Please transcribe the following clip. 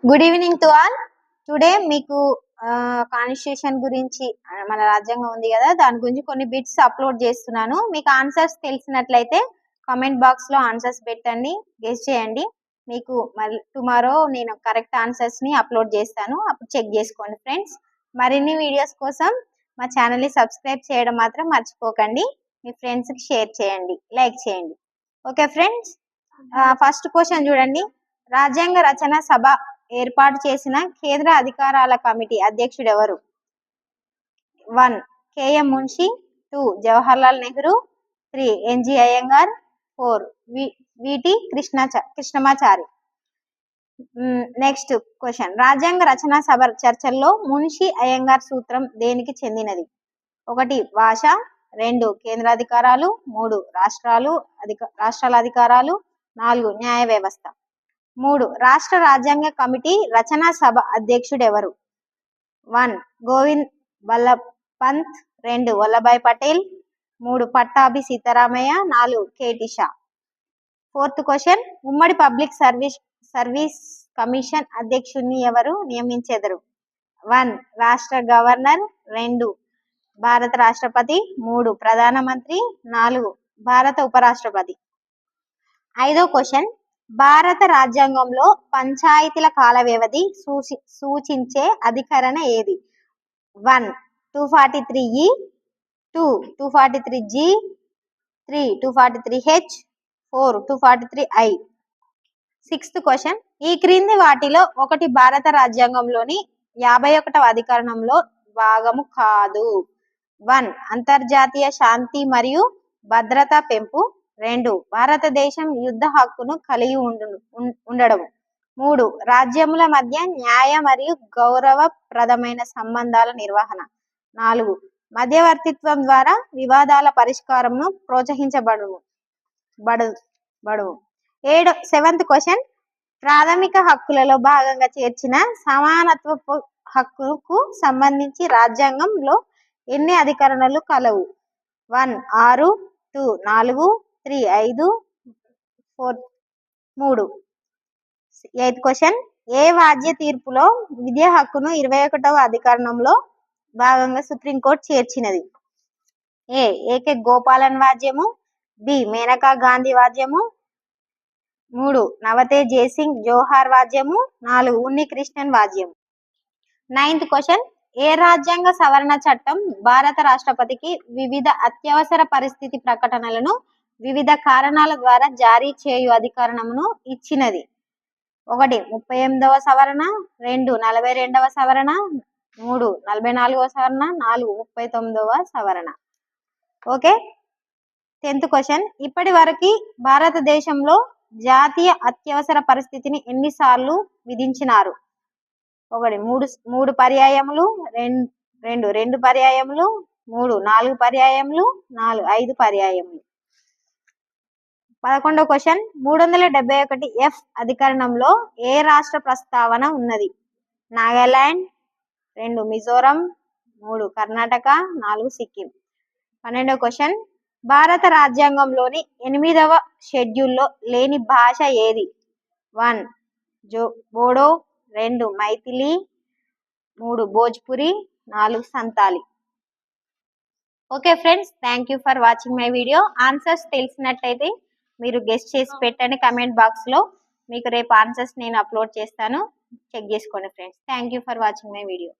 Good evening to all. Today మీకు constitution గురించి మన రాజ్యాంగం ఉంది కదా, దాని గురించి కొన్ని బిట్స్ అప్లోడ్ చేస్తున్నాను. మీకు ఆన్సర్స్ తెలిసినట్లయితే కామెంట్ బాక్స్ లో ఆన్సర్స్ పెట్టండి, గెస్ చేయండి. మీకు మళ్ళీ టుమారో నేను కరెక్ట్ ఆన్సర్స్ ని అప్లోడ్ చేస్తాను, అప్పుడు చెక్ చేసుకోండి ఫ్రెండ్స్. మరిన్ని వీడియోస్ కోసం మా ఛానల్ ని సబ్స్క్రైబ్ చేయడం మాత్రం మర్చిపోకండి. మీ ఫ్రెండ్స్ కి షేర్ చేయండి, లైక్ చేయండి. ఓకే ఫ్రెండ్స్, ఫస్ట్ క్వశ్చన్ చూడండి. రాజ్యాంగ రచన సభ ఏర్పాటు చేసిన కేంద్ర అధికారాల కమిటీ అధ్యక్షుడు ఎవరు? 1 KM Munshi, 2 Jawaharlal Nehru, 3 NG Ayyangar, 4 VT Krishnamachari. Next question. రాజ్యాంగ రచన సభ చర్చల్లో మున్షి అయ్యంగార్ సూత్రం దేనికి చెందినది? 1 భాష, 2 కేంద్రాధికారాలు, 3 రాష్ట్రాల అధికారాలు, 4 న్యాయ వ్యవస్థ. 3 రాష్ట్ర రాజ్యాంగ కమిటీ రచనా సభ అధ్యక్షుడు ఎవరు? 1 గోవింద్ వల్లభ్ పంత్, 2 వల్లభాయ్ పటేల్, 3 పట్టాభి సీతారామయ్య, 4 కేటి షా. 4th question. ఉమ్మడి పబ్లిక్ సర్వీస్ కమిషన్ అధ్యక్షుడిని ఎవరు నియమించెదరు? 1 రాష్ట్ర గవర్నర్, 2 భారత రాష్ట్రపతి, 3 ప్రధానమంత్రి, 4 భారత ఉపరాష్ట్రపతి. 5వ క్వశ్చన్. భారత రాజ్యాంగంలో పంచాయతీల కాల వ్యవధి సూచించే అధికరణ ఏది? 1 243E, 2 243G, 3 243H, 4 243I. 6th question. ఈ క్రింది వాటిలో ఒకటి భారత రాజ్యాంగంలోని 51వ అధికరణంలో భాగము కాదు? 1 అంతర్జాతీయ శాంతి మరియు భద్రత పెంపు, 2 భారతదేశం యుద్ధ హక్కును కలిగి ఉండడం, 3 రాజ్యముల మధ్య న్యాయ మరియు గౌరవప్రదమైన సంబంధాల నిర్వహణ, 4 మధ్యవర్తిత్వం ద్వారా వివాదాల పరిష్కారంను ప్రోత్సహించబడును. 7th question. ప్రాథమిక హక్కులలో భాగంగా చేర్చిన సమానత్వపు హక్కుకు సంబంధించి రాజ్యాంగంలో ఎన్ని అధికరణలు కలవు? 1 6, 2 4, 3 5, 4 3. 8th question. ఏ వాద్య తీర్పులో విద్యా హక్కును 21వ అధికరణంలో భాగంగా సుప్రీంకోర్టు చేర్చినది? ఏ ఏకే గోపాలన్ వాద్యము, బి మేనకా గాంధీ వాద్యము, 3 నవతే జయసింగ్ జోహార్ వాద్యము, 4 ఉన్ని కృష్ణన్ వాద్యము. 9th question. ఏ రాజ్యాంగ సవరణ చట్టం భారత రాష్ట్రపతికి వివిధ అత్యవసర పరిస్థితి ప్రకటనలను వివిధ కారణాల ద్వారా జారీ చేయు అధికారమును ఇచ్చినది? 1 38వ సవరణ, 2 42వ సవరణ, 3 44వ సవరణ, 4 39వ సవరణ. ఓకే. 10th question. ఇప్పటి వరకు భారతదేశంలో జాతీయ అత్యవసర పరిస్థితిని ఎన్నిసార్లు విధించినారు? 1 3 పర్యాయములు, 2 పర్యాయములు, 3 4 పర్యాయములు, 4 5 పర్యాయములు. 11వ క్వశ్చన్. 371F అధికరణంలో ఏ రాష్ట్ర ప్రస్తావన ఉన్నది? నాగాలాండ్, 2 మిజోరం, 3 కర్ణాటక, 4 సిక్కిం. 12వ క్వశ్చన్. భారత రాజ్యాంగంలోని 8వ షెడ్యూల్లో లేని భాష ఏది? 1 Bodo, 2 Maithili, 3 Bhojpuri, 4 Santali. Okay friends, thank you for watching my video. Answers తెలిసినట్లయితే మీరు గెస్ట్ చేసి పెట్టండి కమెంట్ బాక్స్ లో. మీకు రేపు ఆన్సర్స్ నేను అప్లోడ్ చేస్తాను, చెక్ చేసుకోండి friends. Thank you for watching my video.